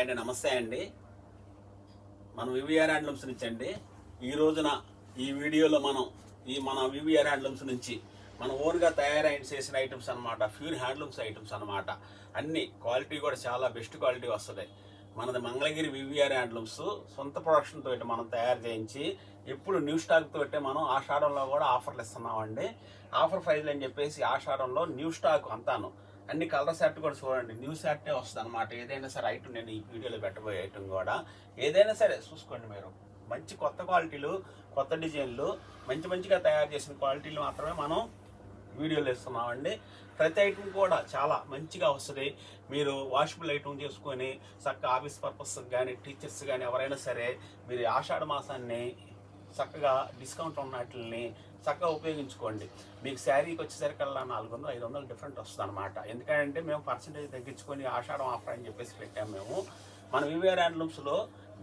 అండి నమస్తే అండి. మనం వివిఆర్ హ్యాండ్లూమ్స్ నుంచి అండి. ఈ రోజున ఈ వీడియోలో మన వివిఆర్ హ్యాండ్లూమ్స్ నుంచి మన ఓన్గా తయారైన చేసిన ఐటమ్స్ అనమాట. ప్యూర్ హ్యాండ్లూమ్స్ ఐటమ్స్ అనమాట. అన్ని క్వాలిటీ కూడా చాలా బెస్ట్ క్వాలిటీ వస్తుంది. మనది మంగళగిరి వివిఆర్ హ్యాండ్లూమ్స్ సొంత ప్రొడక్షన్ తోటి మనం తయారు చేయించి ఎప్పుడు న్యూ స్టాక్ తోటే మనం ఆషాఢంలో కూడా ఆఫర్లు ఇస్తున్నామండి. ఆఫర్ ప్రైజ్లు అని చెప్పేసి ఆషాఢంలో న్యూ స్టాక్ అంతాను అన్ని కలర్ సెట్ కూడా చూడండి, న్యూ సెట్టే వస్తుంది అనమాట. ఏదైనా సరే ఐటమ్ నేను ఈ వీడియోలో పెట్టబోయే ఐటమ్ కూడా ఏదైనా సరే చూసుకోండి మీరు. మంచి కొత్త క్వాలిటీలు, కొత్త డిజైన్లు, మంచిగా తయారు చేసిన క్వాలిటీలు మాత్రమే మనం వీడియోలు ఇస్తున్నామండి. ప్రతి ఐటమ్ కూడా చాలా మంచిగా వస్తుంది. మీరు వాషబుల్ ఐటమ్ చేసుకొని చక్కగా ఆఫీస్ పర్పస్ కానీ, టీచర్స్ కానీ ఎవరైనా సరే మీరు ఆషాఢ మాసాన్ని చక్కగా డిస్కౌంట్ ఉన్న వాటిని చక్కగా ఉపయోగించుకోండి. మీకు శారీకి వచ్చేసరికల్లా 400-500 డిఫరెంట్ వస్తుంది అనమాట. ఎందుకంటే మేము పర్సంటేజ్ తగ్గించుకొని ఆషాఢం ఆఫర్ అని చెప్పేసి పెట్టాము మేము. మన వివిఆర్ హ్యాండ్లూమ్స్లో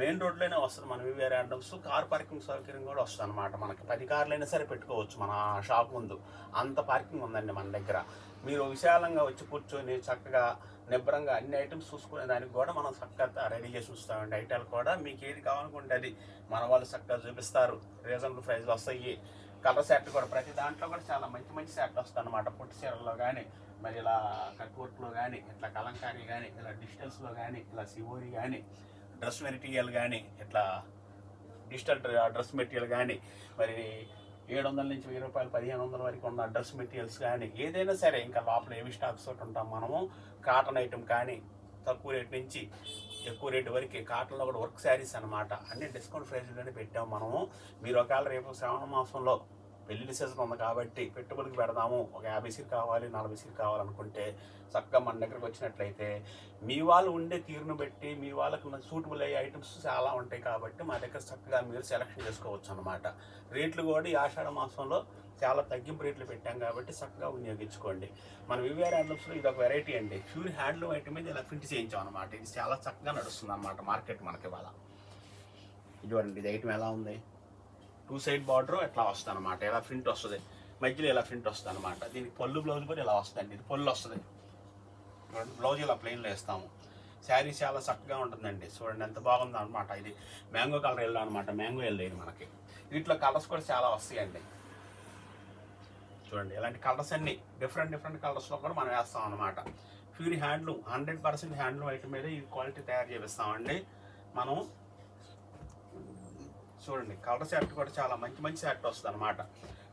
మెయిన్ రోడ్లోనే వస్తుంది. మన వివిఆర్ హ్యాండ్లూమ్స్ కార్ పార్కింగ్ సౌకర్యం కూడా వస్తుంది అనమాట. మనకి 10 కార్లైనా సరే పెట్టుకోవచ్చు మన షాప్ ముందు. అంత పార్కింగ్ ఉందండి మన దగ్గర. మీరు విశాలంగా వచ్చి కూర్చొని చక్కగా నిబ్బరంగా అన్ని ఐటమ్స్ చూసుకునే దానికి కూడా మనం చక్కగా రెడీ చేసి ఉంచుతామండి. ఐటాలు కూడా మీకు ఏది కావాలనుకుంటే అది మన వాళ్ళు చక్కగా చూపిస్తారు. రీజనబుల్ ప్రైస్లో వస్తాయి. కలర్ సెట్ కూడా ప్రతి దాంట్లో కూడా చాలా మంచి సెట్ వస్తుంది అనమాట. పుట్టి చీరల్లో కానీ, మరి ఇలా కట్ వర్క్లో కానీ, ఇట్లా కలంకారీ కానీ, ఇలా డిజిటల్స్లో కానీ, ఇలా సివోరి కానీ, డ్రెస్ మెటీరియల్ కానీ, ఇట్లా డిజిటల్ డ్రెస్ మెటీరియల్ కానీ, మరి 700 నుంచి 1000 రూపాయలు 1500 వరకు ఉన్న డ్రెస్ మెటీరియల్స్ కానీ ఏదైనా సరే ఇంకా లోపల ఏవి స్టాక్స్ తోటి ఉంటాం మనము. కాటన్ ఐటమ్ కానీ తక్కువ రేట్ నుంచి ఎక్కువ రేటు వరకు కాటన్లో కూడా వర్క్ శారీస్ అనమాట. అన్ని డిస్కౌంట్ ప్రైస్లోనే పెట్టాము మనము. మీరు ఒకవేళ రేపు శ్రావణ మాసంలో పెళ్లి సీజన్ ఉంది కాబట్టి పెట్టుబడికి పెడదాము, ఒక 50 సీలు కావాలి, 40 సీలు కావాలనుకుంటే చక్కగా మన దగ్గరకు వచ్చినట్లయితే మీ వాళ్ళు ఉండే తీరును బట్టి మీ వాళ్ళకు సూటబుల్ అయ్యే ఐటమ్స్ చాలా ఉంటాయి కాబట్టి మా దగ్గర చక్కగా మీరు సెలెక్షన్ చేసుకోవచ్చు అనమాట. రేట్లు కూడా ఈ ఆషాఢ మాసంలో చాలా తగ్గింపు రేట్లు పెట్టాం కాబట్టి చక్కగా వినియోగించుకోండి. మన వివిఆర్ హ్యాండ్లూమ్స్లో ఇది ఒక వెరైటీ అండి. ప్యూర్ హ్యాండ్లూమ్ ఐటమ్ మీద ఇలా ప్రింట్ చేయించాం అనమాట. ఇది చాలా చక్కగా నడుస్తుంది అనమాట మార్కెట్ మనకి ఇవాళ. ఇదిగోండి ఇది ఐటమ్ ఎలా ఉంది. 2 సైడ్ బార్డర్ ఎట్లా వస్తుంది అనమాట. ఇలా ప్రింట్ వస్తుంది, మధ్యలో ఇలా ప్రింట్ వస్తుంది అనమాట. దీనికి పళ్ళు బ్లౌజ్ కూడా ఇలా వస్తుందండి. ఇది పళ్ళు వస్తుంది, బ్లౌజ్ ఇలా ప్లెయిన్లో వేస్తాము. శారీ చాలా చక్కగా ఉంటుందండి. చూడండి ఎంత బాగుంది అనమాట. ఇది మ్యాంగో కలర్ ఎల్లో అనమాట. మ్యాంగో ఎల్లో ఇది మనకి. వీటిలో కలర్స్ కూడా చాలా వస్తాయండి. చూడండి ఇలాంటి కలర్స్ అన్ని డిఫరెంట్ కలర్స్లో కూడా మనం వేస్తాం అనమాట. ప్యూర్ హ్యాండ్లూమ్ 100% హ్యాండ్లూమ్ ఐటమ్ మీద ఈ క్వాలిటీ తయారు చేపిస్తామండి మనం. చూడండి కలర్ సెట్ కూడా చాలా మంచి సెట్ వస్తుంది అనమాట.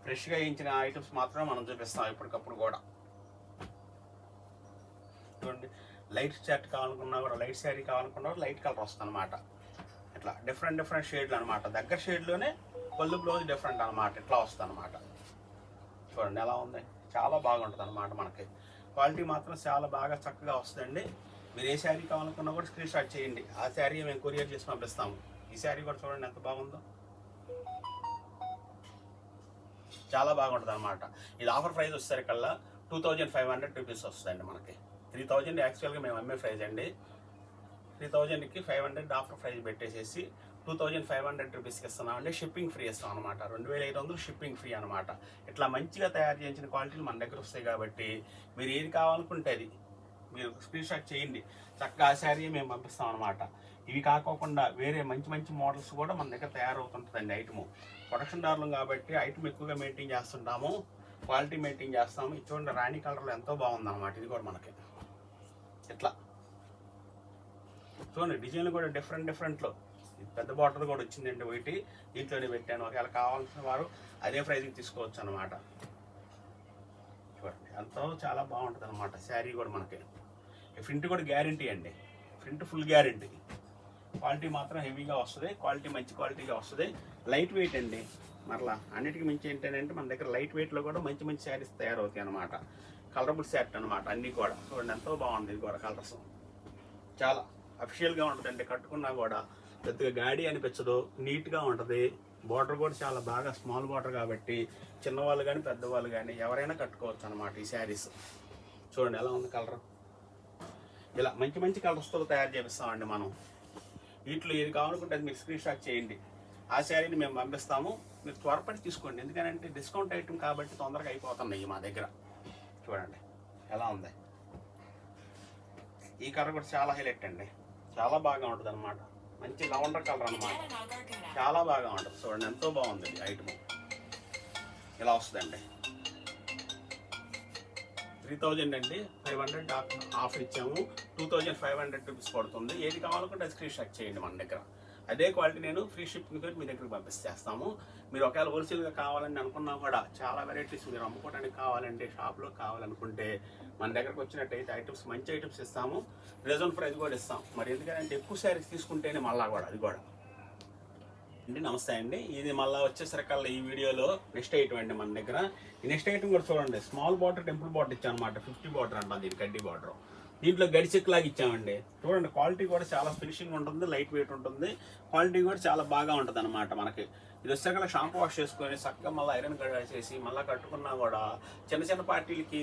ఫ్రెష్గా వేయించిన ఐటమ్స్ మాత్రమే మనం చూపిస్తాం ఎప్పటికప్పుడు కూడా. చూడండి లైట్ సెట్ కావాలనుకున్నా కూడా, లైట్ శారీ కావాలనుకున్నా కూడా లైట్ కలర్ వస్తుంది అనమాట. ఇట్లా డిఫరెంట్ షేడ్లు అనమాట. దగ్గర షేడ్లోనే పళ్ళు బ్లౌజ్ డిఫరెంట్ అనమాట. ఇట్లా వస్తుంది అనమాట. చూడండి ఎలా ఉంది, చాలా బాగుంటుంది అనమాట. మనకి క్వాలిటీ మాత్రం చాలా బాగా చక్కగా వస్తుందండి. మీరు ఏ శారీ కావాలనుకున్నా కూడా స్క్రీన్ షాట్ చేయండి. ఆ శారీ మేము కొరియర్ చేసి పంపిస్తాము. ఈ శారీ కూడా చూడండి ఎంత బాగుందో, చాలా బాగుంటుంది అనమాట. ఇది ఆఫర్ ప్రైస్ వచ్చేసరికల్లా 2500 రూపీస్ వస్తుందండి మనకి. 3000 యాక్చువల్గా మేము అమ్మే ప్రైజ్ అండి. 3000కి 500 ఆఫర్ ప్రైజ్ పెట్టేసేసి 2500 రూపీస్కి ఇస్తున్నామండి. షిప్పింగ్ ఫ్రీ ఇస్తాం అనమాట. 2500 షిప్పింగ్ ఫ్రీ అనమాట. ఇట్లా మంచిగా తయారు చేయించిన క్వాలిటీలు మన దగ్గర వస్తాయి కాబట్టి మీరు ఏది కావాలనుకుంటే అది మీరు స్క్రీన్ షాట్ చేయండి. చక్కగా ఆ శారీ మేము పంపిస్తాం అనమాట. ఇవి కాకోకుండా వేరే మంచి మోడల్స్ కూడా మన దగ్గర తయారవుతుంటుందండి. ఐటము ప్రొడక్షన్ దారులు కాబట్టి ఐటమ్ ఎక్కువగా మెయింటైన్ చేస్తుంటాము, క్వాలిటీ మెయింటైన్ చేస్తాము. ఇది చూడండి రాణి కలర్లో ఎంతో బాగుందన్నమాట. ఇది కూడా మనకి ఇట్లా చూడండి డిజైన్లు కూడా డిఫరెంట్లో పెద్ద బార్డర్ కూడా వచ్చిందండి. ఒకటి దీంట్లోనే పెట్టాను. ఒకవేళ కావాల్సిన వారు అదే ప్రైజ్కి తీసుకోవచ్చు అనమాట. చూడండి ఎంతో చాలా బాగుంటుంది అనమాట. శారీ కూడా మనకి ప్రింట్ కూడా గ్యారంటీ అండి. Print full guarantee. క్వాలిటీ మాత్రం హెవీగా వస్తుంది. క్వాలిటీ మంచి క్వాలిటీగా వస్తుంది. లైట్ వెయిట్ అండి. మరలా అన్నిటికీ మించి ఏంటంటే మన దగ్గర లైట్ వెయిట్లో కూడా మంచి శారీస్ తయారవుతాయి అనమాట. కలరబుల్ సెట్ అనమాట అన్నీ కూడా. చూడండి ఎంతో బాగుంది. ఇది కూడా కలర్స్ చాలా అఫిషియల్గా ఉంటుందండి. కట్టుకున్నా కూడా పెద్దగా గాడి అనిపించదు, నీట్గా ఉంటుంది. బార్డర్ కూడా చాలా బాగా స్మాల్ బార్డర్ కాబట్టి చిన్నవాళ్ళు కానీ పెద్దవాళ్ళు కానీ ఎవరైనా కట్టుకోవచ్చు అనమాట ఈ శారీస్. చూడండి ఎలా ఉంది కలర్. ఇలా మంచి కలర్స్తో తయారు చేపిస్తామండి మనం. వీటిలో ఏది కావాలనుకుంటే అది మీరు స్క్రీన్ షాట్ చేయండి. ఆ శారీని మేము పంపిస్తాము. మీరు త్వరపడి తీసుకోండి. ఎందుకంటే డిస్కౌంట్ ఐటమ్ కాబట్టి తొందరగా అయిపోతున్నాయి మా దగ్గర. చూడండి ఎలా ఉంది. ఈ కలర్ కూడా చాలా హైలైట్ అండి. చాలా బాగా ఉంటుంది అనమాట. మంచి లవెండర్ కలర్ అనమాట, చాలా బాగా ఉంటుంది. చూడండి ఎంతో బాగుంది ఐటమ్. ఇలా వస్తుందండి. 3000 అండి, 500 ఆఫర్ ఇచ్చాము. 2500 రూపీస్ పడుతుంది. ఏది కావాలనుకుంటే అది స్క్రీన్ షాట్ చేయండి మన దగ్గర. అదే క్వాలిటీ నేను ఫ్రీ షిప్పింగ్ తోటి మీ దగ్గరికి పంపిస్తాము. మీరు ఒకవేళ హోల్సేల్గా కావాలని అనుకున్నా కూడా చాలా వెరైటీస్ మీరు అమ్ముకోవడానికి కావాలంటే, షాప్లో కావాలనుకుంటే మన దగ్గరకు వచ్చినట్టయితే ఐటమ్స్, మంచి ఐటమ్స్ ఇస్తాము. రీజనబుల్ ప్రైస్ కూడా ఇస్తాం. మరి ఎందుకంటే ఎక్కువ శారీస్ తీసుకుంటేనే మళ్ళా కూడా అది కూడా అండి. నమస్తే అండి. ఇది మళ్ళీ వచ్చేసరికల్లా ఈ వీడియోలో నెక్స్ట్ ఐటమ్ అండి మన దగ్గర. ఈ నెక్స్ట్ ఐటమ్ కూడా చూడండి. స్మాల్ బార్డర్, టెంపుల్ బార్డర్ ఇచ్చాం అనమాట. 50 బార్డర్ అంటాం దీని, కడ్డీ బార్డర్. దీంట్లో గడిచెక్ లాగా ఇచ్చామండి. చూడండి క్వాలిటీ కూడా చాలా ఫినిషింగ్ ఉంటుంది, లైట్ వెయిట్ ఉంటుంది. క్వాలిటీ కూడా చాలా బాగా ఉంటుంది అనమాట. మనకి ఇది వచ్చాక షాంపూ వాష్ చేసుకొని చక్కగా మళ్ళీ ఐరన్ చేసి మళ్ళీ కట్టుకున్నా కూడా చిన్న చిన్న పార్టీలకి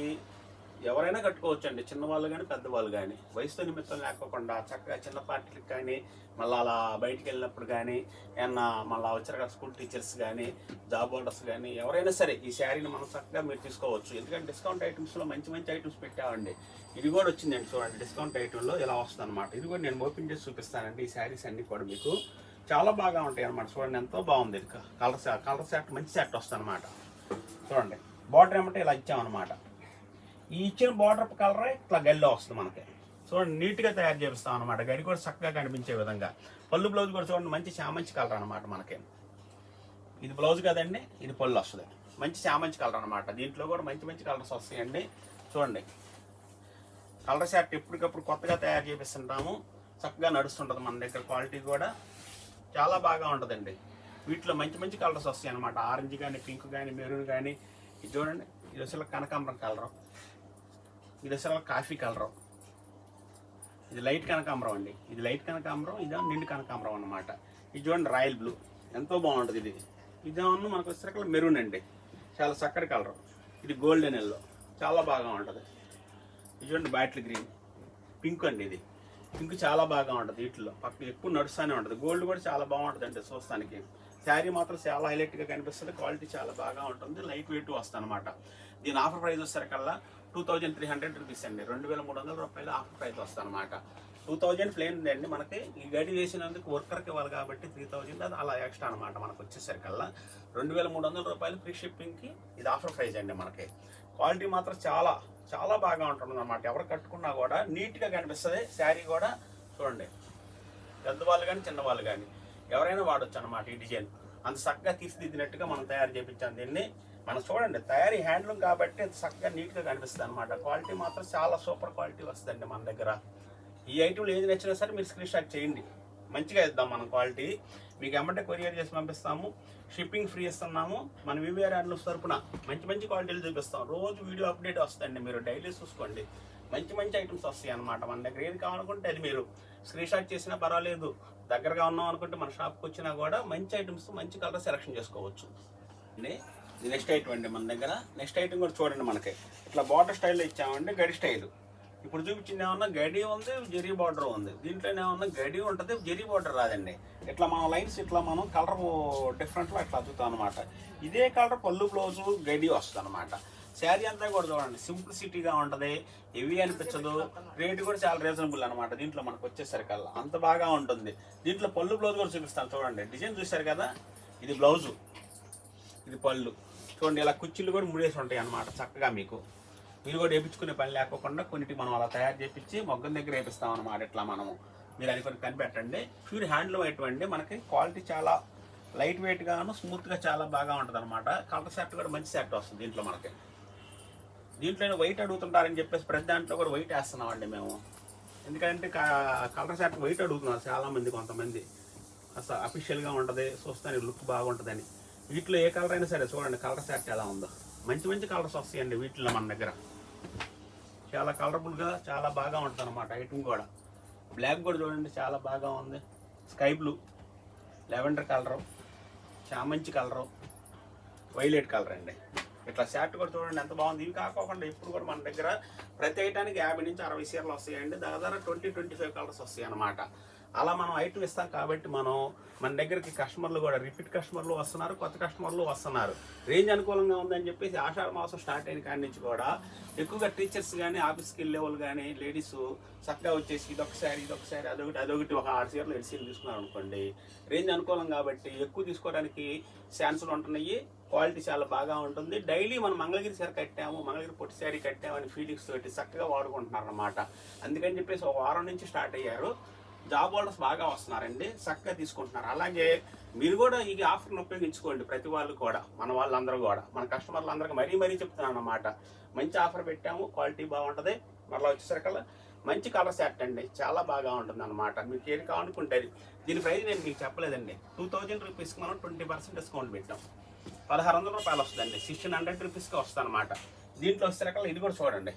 ఎవరైనా కట్టుకోవచ్చు అండి. చిన్నవాళ్ళు కానీ పెద్దవాళ్ళు కానీ వయసుతో నిమిత్తం లేకోకుండా చక్కగా చిన్న పార్టీలకు కానీ, మళ్ళీ అలా బయటికి వెళ్ళినప్పుడు కానీ, ఏమన్నా మళ్ళీ వచ్చాక స్కూల్ టీచర్స్ కానీ, జాబ్ హోల్డర్స్ కానీ ఎవరైనా సరే ఈ శారీని మనం చక్కగా మీరు తీసుకోవచ్చు. ఎందుకంటే డిస్కౌంట్ ఐటమ్స్లో మంచి మంచి ఐటమ్స్ పెట్టామండి. ఇది కూడా వచ్చిందండి చూడండి. డిస్కౌంట్ ఐటెంలో ఇలా వస్తుంది అనమాట. ఇది కూడా నేను ఓపెన్ చేసి చూపిస్తానండి. ఈ శారీస్ అన్నీ కూడా మీకు చాలా బాగా ఉంటాయి అనమాట. చూడండి ఎంతో బాగుంది. కలర్ సెట్ మంచి సెట్ వస్తుంది అనమాట. చూడండి బార్డర్ ఏమంటే ఇలా ఇచ్చామన్నమాట. ఈ ఇచ్చిన బార్డర్ కలర్ ఇట్లా గడిలో వస్తుంది మనకి. చూడండి నీట్గా తయారు చేపిస్తాం అనమాట. గడి కూడా చక్కగా కనిపించే విధంగా. పళ్ళు బ్లౌజ్ కూడా చూడండి మంచి చామంచి కలర్ అనమాట మనకి. ఇది బ్లౌజ్ కదండి, ఇది పళ్ళు వస్తుంది. మంచి చామంచి కలర్ అనమాట. దీంట్లో కూడా మంచి మంచి కలర్స్ వస్తాయండి. చూడండి కలర్ సెట్ ఎప్పటికప్పుడు కొత్తగా తయారు చేపిస్తుంటాము. చక్కగా నడుస్తుంటుంది మన దగ్గర. క్వాలిటీ కూడా చాలా బాగా ఉంటుందండి. వీటిలో మంచి మంచి కలర్స్ వస్తాయి అనమాట. ఆరెంజ్ కానీ, పింక్ కానీ, మెరూన్ కానీ. ఇది చూడండి, ఇది అసలు కనకాంబరం కలరు, ఇది అసలు కాఫీ కలరు, ఇది లైట్ కనకాంబరం అండి. ఇది లైట్ కనకాంబరం, ఇదే నిండు కనకాంబరం అన్నమాట. ఇది చూడండి రాయల్ బ్లూ, ఎంతో బాగుంటుంది. ఇదేమన్నా మనకు వచ్చేసరికి మెరూన్ అండి, చాలా చక్కటి కలరు. ఇది గోల్డెన్ ఎల్లో, చాలా బాగా ఉంటుంది. ఇది చూడండి బాటిల్ గ్రీన్, పింక్ అండి. ఇది పింక్ చాలా బాగా ఉంటుంది. వీటిలో పక్కన ఎక్కువ నడుస్తూనే ఉంటుంది. గోల్డ్ కూడా చాలా బాగుంటుంది అండి చూస్తానికి. శారీ మాత్రం చాలా హైలైట్గా కనిపిస్తుంది. క్వాలిటీ చాలా బాగా ఉంటుంది. లైట్ వెయిట్ వస్తుంది అనమాట. దీని ఆఫర్ ప్రైస్ వచ్చేసరికల్లా 2300 రూపీస్ అండి. 2300 రూపాయలు ఆఫర్ ప్రైస్ వస్తుంది అనమాట. 2000 ప్లేన్ అండి మనకి. ఈ గడి వేసినందుకు వర్కర్కి ఇవ్వాలి కాబట్టి 3000 అది అలా ఎక్స్ట్రా అనమాట. మనకు వచ్చేసరికల్లా 2300 రూపాయలు ఫ్రీ షిప్పింగ్కి ఇది ఆఫర్ ప్రైస్ అండి మనకి. క్వాలిటీ మాత్రం చాలా చాలా బాగా ఉంటుంది అన్నమాట. ఎవరు కట్టుకున్నా కూడా నీట్గా కనిపిస్తుంది. శారీ కూడా చూడండి, పెద్దవాళ్ళు కానీ చిన్నవాళ్ళు కానీ ఎవరైనా వాడచ్చు అనమాట. ఈ డిజైన్ అంత చక్కగా తీర్చిదిద్దినట్టుగా మనం తయారు చేయించాం దీన్ని. మనం చూడండి తయారీ హ్యాండ్లూమ్ కాబట్టి చక్కగా నీట్గా కనిపిస్తుంది అనమాట. క్వాలిటీ మాత్రం చాలా సూపర్ క్వాలిటీ వస్తుందండి మన దగ్గర. ఈ ఐటెంలు ఏది నచ్చినా సరే మీరు స్క్రీన్ షాట్ చేయండి. మంచిగా ఇద్దాం మనం క్వాలిటీ. మీకు ఎమ్మటే కొరియర్ చేసి పంపిస్తాము. షిప్పింగ్ ఫ్రీ ఇస్తున్నాము. మన వివిఆర్ హ్యాండ్లూమ్స్ తరపున మంచి మంచి క్వాలిటీలు చూపిస్తాం. రోజు వీడియో అప్డేట్ వస్తాయండి. మీరు డైలీ చూసుకోండి. మంచి మంచి ఐటమ్స్ వస్తాయి అన్నమాట మన దగ్గర. ఏది కావాలనుకుంటే అది మీరు స్క్రీన్ షాట్ చేసినా పర్వాలేదు. దగ్గరగా ఉన్నాం అనుకుంటే మన షాప్కి వచ్చినా కూడా మంచి ఐటమ్స్, మంచి కలర్ సెలెక్షన్ చేసుకోవచ్చు అండి. ఇది నెక్స్ట్ ఐటమ్ అండి మన దగ్గర. నెక్స్ట్ ఐటమ్ కూడా చూడండి, మనకి ఇట్లా బార్డర్ స్టైల్లో ఇచ్చామండి. గడి స్టైల్. ఇప్పుడు చూపించింది ఏమన్నా గడి ఉంది, జెరీ బార్డర్ ఉంది. దీంట్లోనే ఏమన్నా గడి ఉంటుంది, జెరీ బార్డర్ రాదండి. ఇట్లా మనం లైన్స్ ఇట్లా మనం కలర్ డిఫరెంట్లో ఇట్లా అద్దుతాం అనమాట. ఇదే కలర్ పళ్ళు బ్లౌజు గడి వస్తుంది అనమాట. శారీ అంతా కూడా చూడండి సింప్లిసిటీగా ఉంటుంది, హెవీ అనిపించదు. రేటు కూడా చాలా రీజనబుల్ అనమాట. దీంట్లో మనకు వచ్చేసరికల్లా అంత బాగా ఉంటుంది. దీంట్లో పళ్ళు బ్లౌజ్ కూడా చూపిస్తాను చూడండి. డిజైన్ చూశారు కదా, ఇది బ్లౌజు, ఇది పళ్ళు. చూడండి ఇలా కుర్చీలు కూడా ముడేసి ఉంటాయి అన్నమాట. చక్కగా మీకు మీరు కూడా వేయించుకునే పని లేకోకుండా కొన్నిటికి మనం అలా తయారు చేయించి మొగ్గం దగ్గర వేపిస్తాం అనమాట. ఇట్లా మనము మీరు అది కొన్ని కనిపెట్టండి. ప్యూర్ హ్యాండ్లూమ్ అటువంటి మనకి క్వాలిటీ చాలా లైట్ వెయిట్గాను, స్మూత్గా చాలా బాగా ఉంటుంది అనమాట. కలర్ సెట్ కూడా మంచి సెట్ వస్తుంది దీంట్లో మనకి. దీంట్లో వైట్ అడుగుతుంటారని చెప్పేసి ప్రతి దాంట్లో కూడా వైట్ వేస్తున్నామండి మేము. ఎందుకంటే కలర్ సెట్ వైట్ అడుగుతున్నారు చాలామంది. కొంతమంది అసలు అఫీషియల్గా ఉంటుంది, చూస్తానికి లుక్ బాగుంటుందని. వీటిలో ఏ కలర్ అయినా సరే చూడండి కలర్ సెట్ ఎలా ఉందో. మంచి మంచి కలర్స్ వస్తాయండి వీటిలో మన దగ్గర. చాలా కలర్ఫుల్గా చాలా బాగా ఉంటుంది అనమాట ఐటమ్ కూడా. బ్లాక్ కూడా చూడండి చాలా బాగా ఉంది. స్కై బ్లూ, లెవెండర్ కలరు, చామంచి కలరు, వైలెట్ కలర్ అండి. ఇట్లా షర్ట్ కూడా చూడండి ఎంత బాగుంది. ఇవి కాకోకుండా ఇప్పుడు కూడా మన దగ్గర ప్రతి ఐటానికి 50 నుంచి 60 చీరలు వస్తాయండి. దాదాపు 20-25 కలర్స్ వస్తాయి అన్నమాట. అలా మనం ఐటమ్ ఇస్తాం కాబట్టి మన దగ్గరికి కస్టమర్లు కూడా రిపీట్ కస్టమర్లు వస్తున్నారు, కొత్త కస్టమర్లు వస్తున్నారు. రేంజ్ అనుకూలంగా ఉందని చెప్పేసి ఆషాఢ మాసం స్టార్ట్ అయిన కాడి నుంచి కూడా ఎక్కువగా టీచర్స్ కానీ ఆఫీస్కి వెళ్ళే వాళ్ళు కానీ లేడీస్ చక్కగా వచ్చేసి ఇదొకసారి అదొకటి ఒక 6 చీరలు 7 చీరలు తీసుకున్నారు అనుకోండి. రేంజ్ అనుకూలం కాబట్టి ఎక్కువ తీసుకోవడానికి ఛాన్సులు ఉంటున్నాయి. క్వాలిటీ చాలా బాగా ఉంటుంది. డైలీ మనం మంగళగిరి చీర కట్టాము, మంగళగిరి పొట్టి శారీ కట్టాము అని ఫీలింగ్స్ తోటి చక్కగా వాడుకుంటున్నారు అన్నమాట. అందుకని చెప్పేసి ఒక వారం నుంచి స్టార్ట్ అయ్యారు. జాబ్ హోల్డర్స్ బాగా వస్తున్నారండి, చక్కగా తీసుకుంటున్నారు. అలాగే మీరు కూడా ఈ ఆఫర్ను ఉపయోగించుకోండి. ప్రతి వాళ్ళు కూడా, మన వాళ్ళందరూ కూడా, మన కస్టమర్లు అందరికీ మరీ చెప్తున్నాను అన్నమాట. మంచి ఆఫర్ పెట్టాము, క్వాలిటీ బాగుంటుంది. మరలా వచ్చేసరికల్లా మంచి కలర్ సెట్ అండి, చాలా బాగా ఉంటుంది అన్నమాట. మీకు ఏది కావాలనుకుంటే దీని ప్రైస్ నేను మీకు చెప్పలేదండి. 2000 రూపీస్కి మనం 20% డిస్కౌంట్ పెట్టాం. 1600 రూపాయలు వస్తుందండి, 1600 రూపీస్కి వస్తుంది అనమాట. దీంట్లో వచ్చేసరికల్లా ఇది కూడా చూడండి,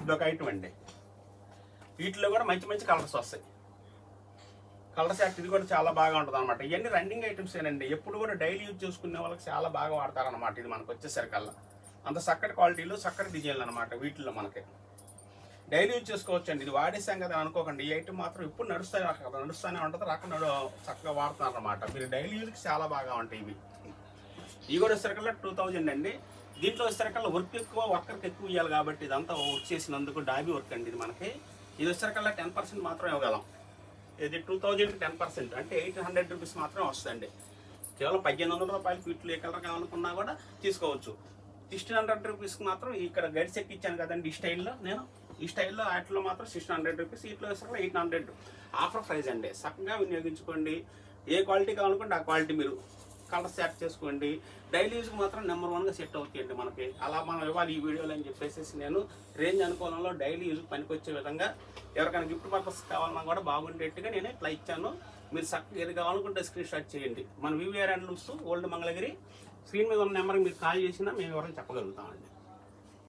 ఇదొక ఐటమ్ అండి. వీటిలో కూడా మంచి కలర్స్ వస్తాయి. కలర్ సెట్ ఇది కూడా చాలా బాగా ఉంటుంది అనమాట. ఇవన్నీ రన్నింగ్ ఐటమ్స్ ఏనండి, ఎప్పుడు కూడా డైలీ యూజ్ చేసుకునే వాళ్ళకి చాలా బాగా వాడతారనమాట. ఇది మనకు వచ్చేసరికల్లా అంత చక్కటి క్వాలిటీలు, చక్కటి డిజైన్లు అనమాట. వీటిలో మనకి డైలీ యూజ్ చేసుకోవచ్చు అండి. ఇది వాడేసాం కదా అనుకోకండి, ఈ ఐటమ్ మాత్రం ఇప్పుడు నడుస్తూనే ఉంటుంది, రాకుండా చక్కగా వాడుతున్నారు అనమాట. మీరు డైలీ యూజ్కి చాలా బాగా ఉంటాయి ఇవి. ఇవి కూడా వచ్చేసరికల్లా 2000 అండి. దీంట్లో వచ్చేసరికల్లా వర్కర్కి ఎక్కువ ఇవ్వాలి కాబట్టి ఇదంతా వర్క్ చేసినందుకు డాబీ వర్క్ అండి. ఇది మనకి ఇది వచ్చేసరికల్లా 10% మాత్రం ఇవ్వగలం. ఇది 2000కి 10% అంటే 800 రూపీస్ మాత్రం వస్తుందండి. కేవలం 1500 రూపాయలకి వీటిలో ఏ కలర్ కావాలనుకున్నా కూడా తీసుకోవచ్చు. 1600 రూపీస్కి మాత్రం ఇక్కడ గైడ్ సెట్ ఇచ్చాను కదండి, ఈ స్టైల్లో వాటిలో మాత్రం 1600 రూపీస్, వీటిలో వచ్చేసరికి 800 ఆఫర్ ప్రైస్ అండి. చక్కగా వినియోగించుకోండి. ఏ క్వాలిటీ కావాలనుకుంటే ఆ క్వాలిటీ మీరు కలర్ సెట్ చేసుకోండి. డైలీ యూజ్కి మాత్రం నెంబర్ 1గా సెట్ అవుతాయండి మనకి. అలా మనం ఇవ్వాలి ఈ వీడియోలో అని చెప్పేసి నేను రేంజ్ అనుకూలంలో డైలీ యూజ్కి పనికొచ్చే విధంగా ఎవరికైనా గిఫ్ట్ పర్పస్ కావాలన్నా కూడా బాగుండేట్టుగా నేను ఇట్లా ఇచ్చాను. మీరు చక్కగా ఏది కావాలనుకుంటే స్క్రీన్ షాట్ చేయండి. మన VVR handlooms old Mangalagiri, screen మీద ఉన్న నెంబర్కి మీరు కాల్ చేసినా మేము ఎవరైనా చెప్పగలుగుతామండి.